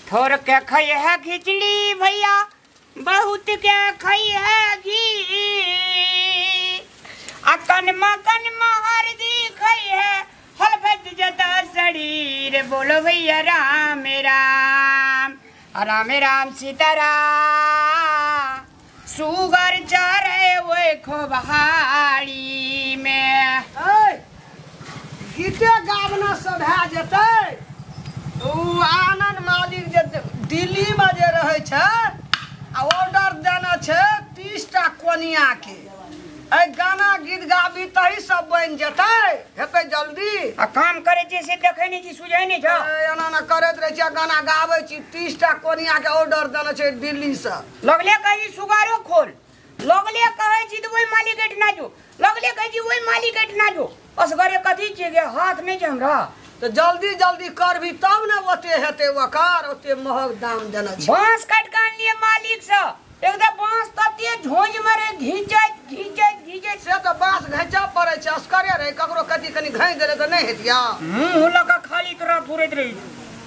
थोड़ के खई है खिचड़ी भैया, बहुत के खई है घी, कनमा हरदी खई है, हलफत जता शरीर। बोलो भैया राम राम, राम राम सीताराम। सुगर चरे वो खोबहाड़ी में गीते गावना सब है जते। आनंद मालिक जे दिल्ली में जे रहे छे आ ऑर्डर देना छे 30 टा कोनिया के। ए गाना गीत गाबी तही सब बन जते, हेते जल्दी। आ काम करे छी से देखे नहीं छी, सुझे नहीं छ। एना ना करत रहे छी, गाना गावे छी। 30 टा कोनिया के ऑर्डर देना छे दिल्ली से। लगले कही सुगारो खोल, लगले कहे छी तो वही मालिक एठना जो, लगले कहे छी वही मालिक एठना जो। असगरे कथी छे गे, हाथ नहीं छ हमरा। तो जल्दी जल्दी करबी तब न ओते हेते, वकार ओते महग दाम देना छे। बांस काट के आनलिए मालिक से, एकदम बांस तते झोंझ मारे घिंचैत से तो बांस घैचा पड़े छे। असकरे रहे ककरो कथी कनी घै देले तो नहीं हेतिया। मुंह लगा खाली तोरा फुरैत रही,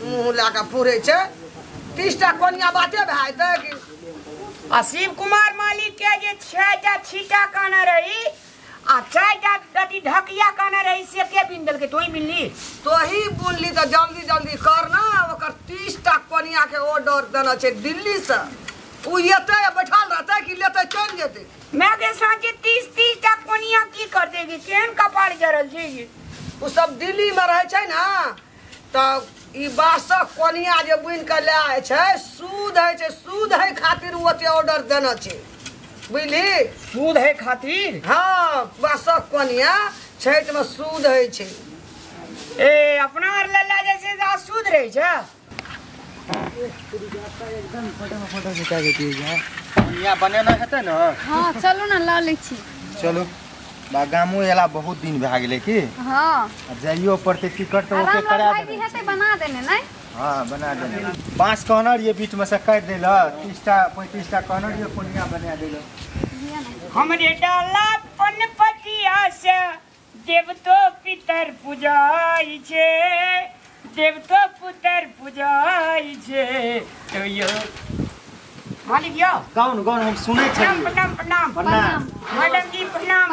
मुंह लगा फुरे छे। 30 टा कोनिया बाते भाइते कि आ शिव कुमार मालिक के जे 6 टा छीटा काना रही आ 4 टा गति ढकिया काना रही, से के बिन देलके तोई बिनली। तो ही बोलली तो जल्दी जल्दी करना। ओकर 30 टा कोनिया के ऑर्डर देना छे दिल्ली से। उ येते बैठल रहते कि लेते चल जेते। मैं के साँचे 30 टा कोनिया की कर देगी, केहन कपाड़ जरल छे ये। उ सब दिल्ली में रहे छे ना, तो ई बासक कोनिया जे बुन के ले आए छे, सूद है छे। सूद है खातिर ओते ऑर्डर देना छे, बुझली। सूद है खातिर? हाँ, बासक कोनिया छठ में सूद है छे। ए अपना लल्ला जैसे जा सूद रहे छे। एकदम फोटो खिंचा देती है। कोनिया बनेना हेते न। हां चलो ना ला लै छी। चलो बा गामो एला बहुत दिन भए गेलै की। हां अब जाइयो पड़ते टिकट तो ओके करा दे। हेते बना देने नहीं। हां बना देने। 5 कॉर्नर ये बीच में से काट देला, 30 टा 35 टा कॉर्नर ये कोनिया बना देला। हमरे डाला पन पतिया से देवतो पितर पूजाई छे, देवतो पुत्र पूजाई छे। तो यो मालिक यो कौन हम सुनै छी। प्रणाम मैडम जी प्रणाम।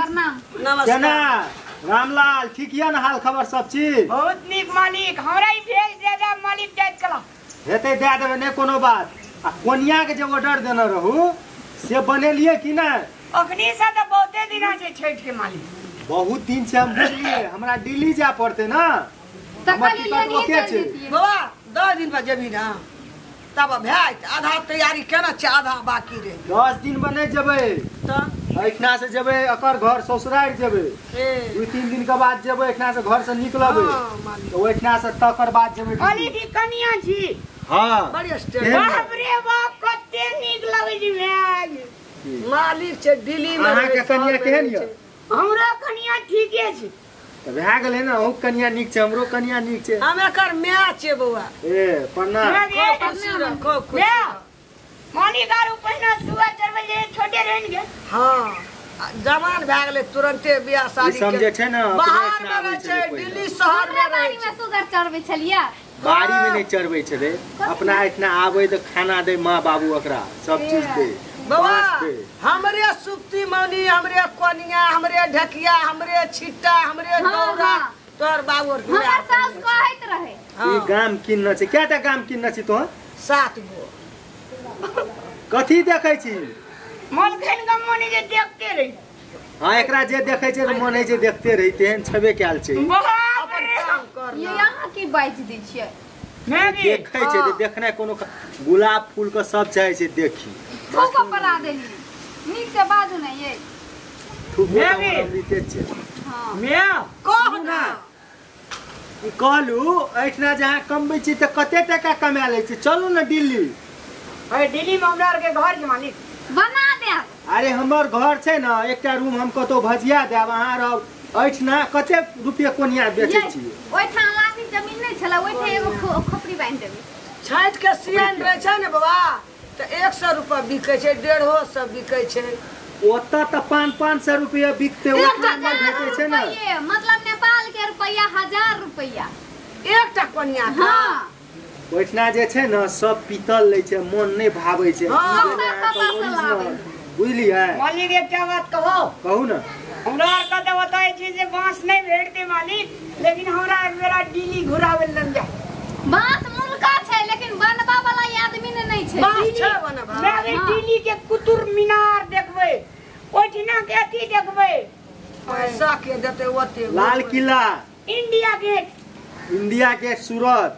नमस्कार। रामलाल ठीक या न हाल खबर सब चीज? बहुत नीक मालिक, हमरा ही भेज दे दे मालिक जाइत कला। हेते दे देबे ने कोनो बात। आ कोनिया के जे ऑर्डर देना रहू से बनेलिए कि ना? अखनी से तो बहुते दिन से छठ के मालिक। बहुत दिन से हम बोलिए हमरा दिल्ली जा पड़ते ना। हमर टिकट ओके छे बाबा 10 दिन बाद जेबी ना, तब भैत आधा तैयारी केना छे, आधा बाकी रहे। 10 दिन बने जेबे तो एखना से जेबे अकर घर ससुराल जेबे। 2-3 दिन के बाद जेबे एखना से घर से निकलबे। तो एखना से तकर बाद जेबे मालिक की कनिया छी। हां बड़ी स्टेट। बाप रे बाप कते नीक लगे छी भैग। मालिक छे दिल्ली में। अहाँ के कनिया केहन य? हमरा कनिया ठीके छै। त भए गेलै ना, ओ कनिया नीक छै, हमरो कनिया नीक छै। हम एकर मैच छे बउआ। ए प्रणाम। खूब खुशी रह। मालिक आरो पहिना सुआ चरबे जे छोटे रहन गे। हां जवान भए गेले तुरंते बियाह शादी के समझे छै ना, बाहर में रहे छे, दिल्ली शहर में रहे में सुगर चढ़बे छलिया। बाड़ी में नहीं चढ़बे छै रे, अपना इतना आवे तो खाना दे माँ बाबू ओकरा सब चीज दे। बाबा हमरे सुप्ती मौनी, हमरे कोनिया, हमरे ढकिया, हमरे छिट्टा, हमरे दौरा तोर बाबू हमर सास कहैत रहे। ई गाम किन्न छै, केटा गाम किन्न छै तो? 7 गो। कथी देखै छी? मलखन गमोनी जे देखते रही। हां एकरा जे देखै छै त मन है जे देखते रही, तेहन छबे काल छै। बाप रे ये यहाँ की बाइज दै छियै। मैं भी देखै छै जे देखनाइ कोनो गुलाब फूल के सब चाहे छै देखी। ठोको परा देली। नीक से बाजू नै ये। मैं भी अमृते छै। हां मैं कह ना। ई कहलू एठना जहाँ कमबै छी त कते टका कमा लै छी? चलू ना दिल्ली। अरे दिल्ली में हमरा के घर के मालिक बना दे। अरे हमर घर छै ना, एकटा रूम हम कतो भजिया देब। अहाँ रह एठना कते रुपया कोनिया बेचै छी? ओइठा लागी जमीन नै छला, ओइठा एगो खोपड़ी बांध देबे। छठ के सीजन रहे छे ने बाबा, तो 100 रुपया बिकै छै, 150 बिकै छै। ओता त 500 रुपया बिकते, ओतना में भेटै छै ना। मतलब नेपाल के रुपया 1000 रुपया एकटा कोनिया। हां ओइठना जे छै न सब पीतल लै छै मन नहि भाबै छै बुझलियै मालिक एकटा बात कहो कहू न हमरा आर का तो बताए छी जे बांस नहीं भेटते मालिक लेकिन हमरा मेरा डीली घुरावे लग जाए बांस मुल्का छै लेकिन बनबा वाला आदमी ने नहीं छै बांस छै बनबा मैं भी डीली के कुतुब मीनार देखबे ओठिना के अथी देखबे पैसा के देते ओते लाल किला इंडिया गेट सूरत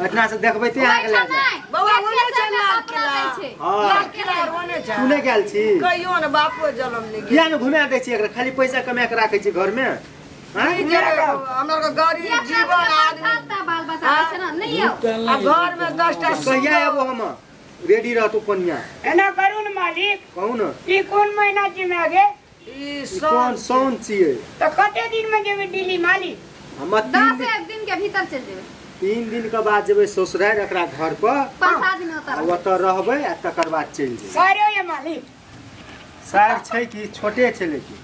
ओठना से देखबै ते आके ले जा बाबा ओने छै लाल किला हां लाल किला ओने छै तू ने गेल छी कहियो न बापो जन्म ले किया न घुमा दै छी एकरा खाली पैसा कमा के राखै छी घर में हां हमरा के गाड़ी जीवन आदमी बाल बच्चा छै ना नहीं आओ घर में 10टा कहिया एबो हम रेडी रहतु कन्या एना करू न मालिक कहू न ई कोन महीना छी में गे ई कौन सौन छियै तो कते दिन में जेबे दिल्ली मालिक हम 10 दिन के भीतर चल जेबै 3 दिन के बाद जेबै ससुराल एकरा घर पर 5 दिन आ ओतऽ रहबै आ तकर बाद चलि जेबै सारे ये मालिक सार छै कि छोटे छै लेकिन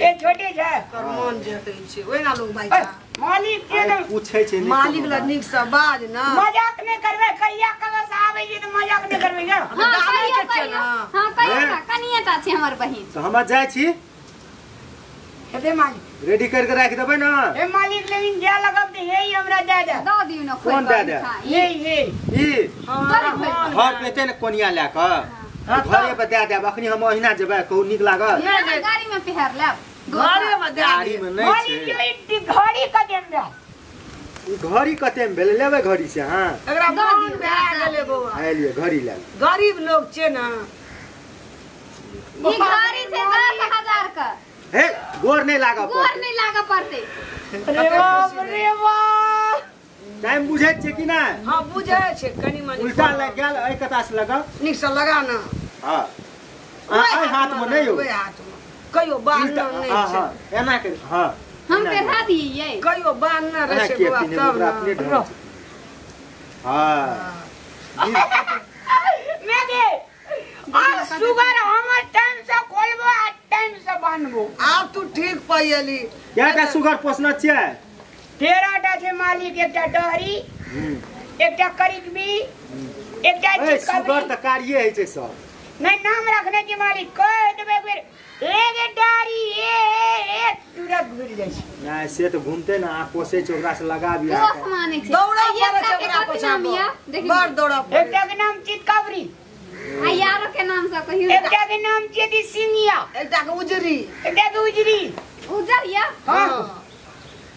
ए छोटे छै कर मन जेतै छै ओइना लोग भाई ए, मालिक के न पूछै छै नहि मालिक कोनो ल बात। नीक से बाज ना मजाक नहीं करबे कहिया कलर से आवे छी तो मजाक नहीं करबे क्या हां गाड़ी कहियो के छै ना हां कहियो कनियाटा छै हमर बहिन तऽ हम जाइ छी हेते मालिक रेडी करके राखि देबै न ए मालिक लेकिन जे लगब ते हे हमरा दे दे दऽ दियौ न कोन दे दे? ये ई घर पेते न कोनिया लए कऽ घरे पर दे देब अखनी हम ओहिना जेबै कहू नीक लागत गाड़ी में पहर लेब घरे में दे गाड़ी में नहीं मालिक छै जो ई घड़ी कदम दे ई घड़ी कते में भेल लेबै घड़ी से हां एकरा मन भए गेलै बौआ आइलिए घड़ी ले गरीब लोग छै ना ई गाड़ी छै 10,000 का हे गोर नहीं लागऽ गोर पड़तै नहीं लागा पड़ते रे बाप रे बाप टाइम बुझै छै कि नहि हां बुझै छै कनी मनी उल्टा लग गेल एहि कता से लगब नीक से लगा ना हां एहि हाथ में नहीं हो ओए हाथ में कहियो बांध नहीं हां छै हां एना कर हां हम पहरा दिए कहियो बांध ना रहे छै बौआ तब ना हां मैं दे आ सुगर हमर टाइम से खोलबो आ टाइम से बांधबो आब तू ठीक पाइली केटा सुगर पोसना छियै 13टा छै मालिक एकटा डहरी एकटा करिकबी एकटा ए सुगर चिकबी त कार्य है छै सब नहीं नाम रखने के मालिक कह देबे फिर एक डारी ए तुरंत घुर जाय छै नहीं से तो घूमते ना आप पोसे छै ओकरा से लगा भी दोस्त माने छै दौड़ा ये पड़े छै एकटा ओकरा के नाम पछा या देखिए बड़ दौड़ा पड़े एकटा के नाम चितकबरी आ यारो के नाम से कहियो एकटा के नाम छै सिंगिया एकटा के उजरी एकटा के उजरी उजर या हां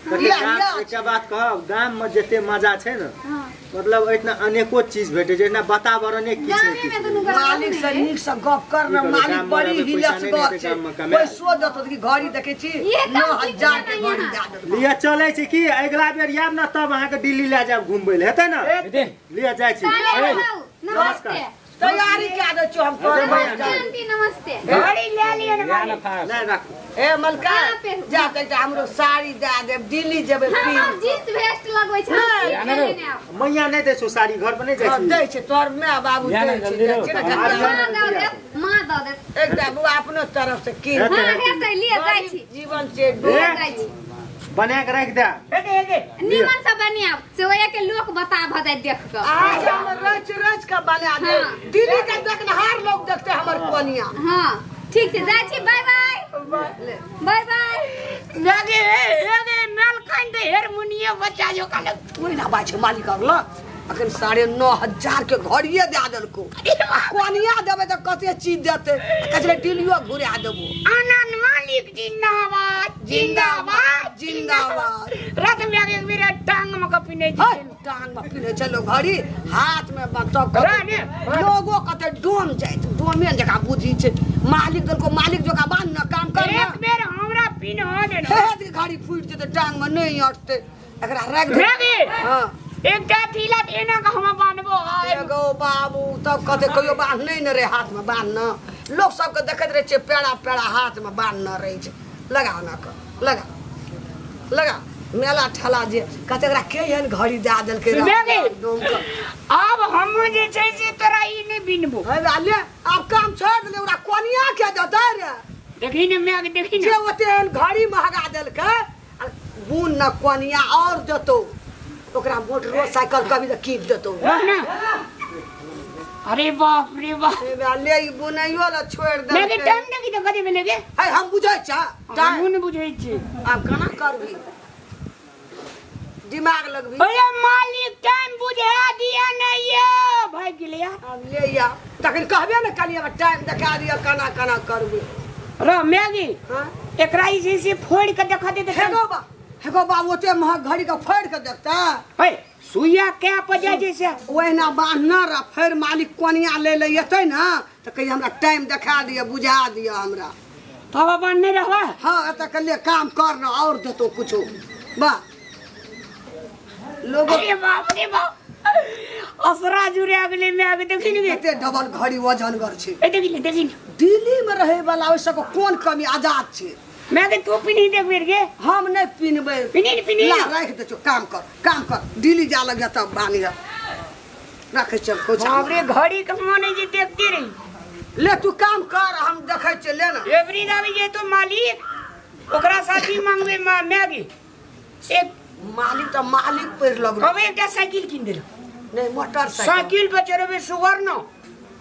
एकटा बात कहब गाम में जते मजा छै न हां मतलब इतना अनेको चीज भेटे छै ना वातावरण एक किछ गाने में दुनु मालिक से नीक से गप कर ना की मालिक गाम बड़ी में हिलस पैसा नहीं गप देते छै गाम में कमाए। कोई सो देतो कि घड़ी देखे छी ये काम 9000 के ठीक घड़ी नहीं दे देतो लिया चले छै कि अगला बेर आब ना तब अहाँ के दिल्ली ले जाब घुमबै ले हेतै ना लिया जाइ छी नमस्ते तैयारी क्या दे छो हम तोरे नमस्ते आंटी नमस्ते घड़ी ले लियो ना मालिक नहीं राख ए मलका कहाँ पे? जा के हमरो साड़ी दे दे दिल्ली जेबे हां फिर जींस वेस्ट लगबै छै मैया नहीं दे छो साड़ी घर पर नहीं जाइ छी दे छै तोर माय बाबू दे छै मां दऽ दे एकटा बुआ अपनो तरफ से की हेतै, हां हेतै लिए जाइ छी जीवन छै लिए जाइ छी बना के रख दे हेगे निमन से बनियाब से ओया के लोक बता भदै देख के आज हम रच रच के बना दे हाँ। दिल्ली के देखनहार लोग देखते हमर कोनिया हां ठीक छै जाइ छी बाय बाय बाय बाय लगे लगे मेल कान दे हारमोनियम बच्चा जो काले कोई ना बात छै मालिक अगला अखन 9,500 के घड़िए दे देलको कोनिया देबे त कते चीज देते कचरे दिल्लियो घुरा देबो आनंद मालिक जिंदाबाद जिंदाबाद जिंदाबाद रात में आगे मेरे टांग में कपिने है, टांग में पिने चलो घड़ी हाथ में तब राने लोगो कते डोम जाय डोमे जका बुद्धि छै मालिक देलको मालिक जका बांध न काम कर एक बेर हमरा पिन हो देना हे घड़ी फूट जेते टांग में नहीं अटते एकरा रख दे रागे हां एकटा थीला देना का हम बांधबो एगो बाबू तब कते कहियो बांध नहीं न रे हाथ में बांध न लोग सब के देखत रहे छै पेड़ा पेड़ा हाथ में बांध न रहे छै लगा ना कर लगा मेला ठला जे कतेकरा केहन घड़ी दे देल के अब हम जे छै से तोरा ई नहीं बिनबो ले अब काम छोड़ दे ओरा कोनिया के देता रे देखी ने मैं देखी जे ने ओते घड़ी महगा देल के बुन न कोनिया और देतो ओकरा मोटरसाइकिल कभी त कीप देतो ना अरे बाप रे बाप ए बा ले ई बुनाइयो ला छोड़ दे मेरे टाइम नहीं तो कदे मिलेगे है हम बुझै छ टाइम न बुझै छी अब कना करबी दिमाग लगबी अरे मालिक टाइम बुझा दिया नहीं ये भाई गेलिया अब ले या तखन कहबे न कनी अब टाइम देखा दिया कना कना करबी रो मैगी हां एकरा इसी से फोड़ के देखा दे हेगो बा ओते महग घड़ी का फोड़ के देखता है सुइया क्या पजा जैसे ओहिना बांधना रह फिर मालिक कोनिया ले ले येतै ना त कही हमरा टाइम देखा दिया बुझा दिया हमरा तब अपन नहीं रहवा हां एत के लिए काम करना और देतो कुछो बा लोग अरे बाप रे बाप असरा जुरे अगले में आगे देखी नहीं एते डबल घड़ी वजनगर छे ए देखी दिल्ली में रहे वाला ओइ सब कोन कमी आजाद छे मैं के तू पी नहीं देख बेर के हम नहीं पीनबे पीनी ला रख दे काम कर दिल्ली जा लग जा तब बानी रख चल कुछ बाप रे घड़ी कमा नहीं जे देखती रही ले तू काम कर हम देखै छ ले ना एवरी दावी ये तो मालिक ओकरा साथी मांगबे मैगी एक मालिक तो मालिक पर लग कबे एकटा साइकिल किन देलो नहीं मोटरसाइकिल साइकिल पे चढ़बे सुवर्ण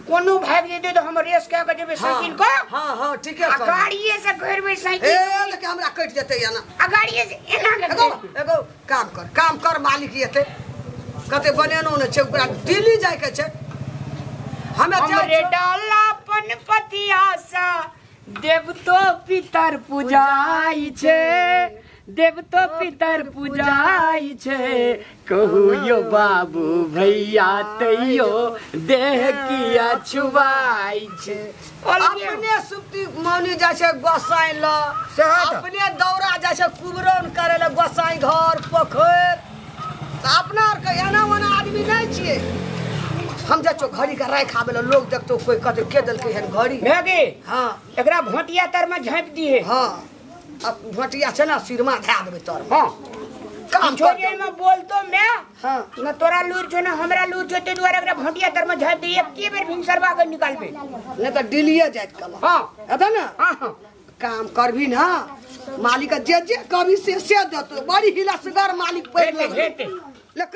कोनो भाग दे तो हम रेस क्या कर देबे साइकिल को हां ठीक है गाड़िए से घेरबे ए साइकिल लेके हमरा कट जते या ना आ गाड़िए से एना एगो काम कर मालिक येते कते बनेनो न छै ओकरा दिल्ली जाय के छै हमें हमरे डालापन पतिया सा देवतो पितर पूजाई छे देवतो पितर पूजाई छे कहू यो बाबू भैया तैयो देह किया छुबाई छे अपने सुप्ति मौनी जाय छै गोसाई ल अपने दौरा जाय छै कुबरन करे ल गोसाई घर पोखर अपना और के एना ओना आदमी नहीं छिए हम जा छो घड़ी का राख आबे लोग देखतो कोई कते के देल के हन घड़ी मैगी हां एकरा भोटिया तर में झाँप दिए हां अब भोटिया छै ना सिरमा धा देबे तोर हां काम छोड़िए में बोल तो मैं हां न तोरा लूर जो ना हमरा लूर जो ते द्वारा एकरा भोटिया तर में झाँप दिए के बेर भिनसरवा के निकालबे नहीं तो दिल्लीए जात कल हां है ना हां काम करबी ना मालिक जे कभी से देतो बड़ी हिलसगर मालिक पर हेते लेकिन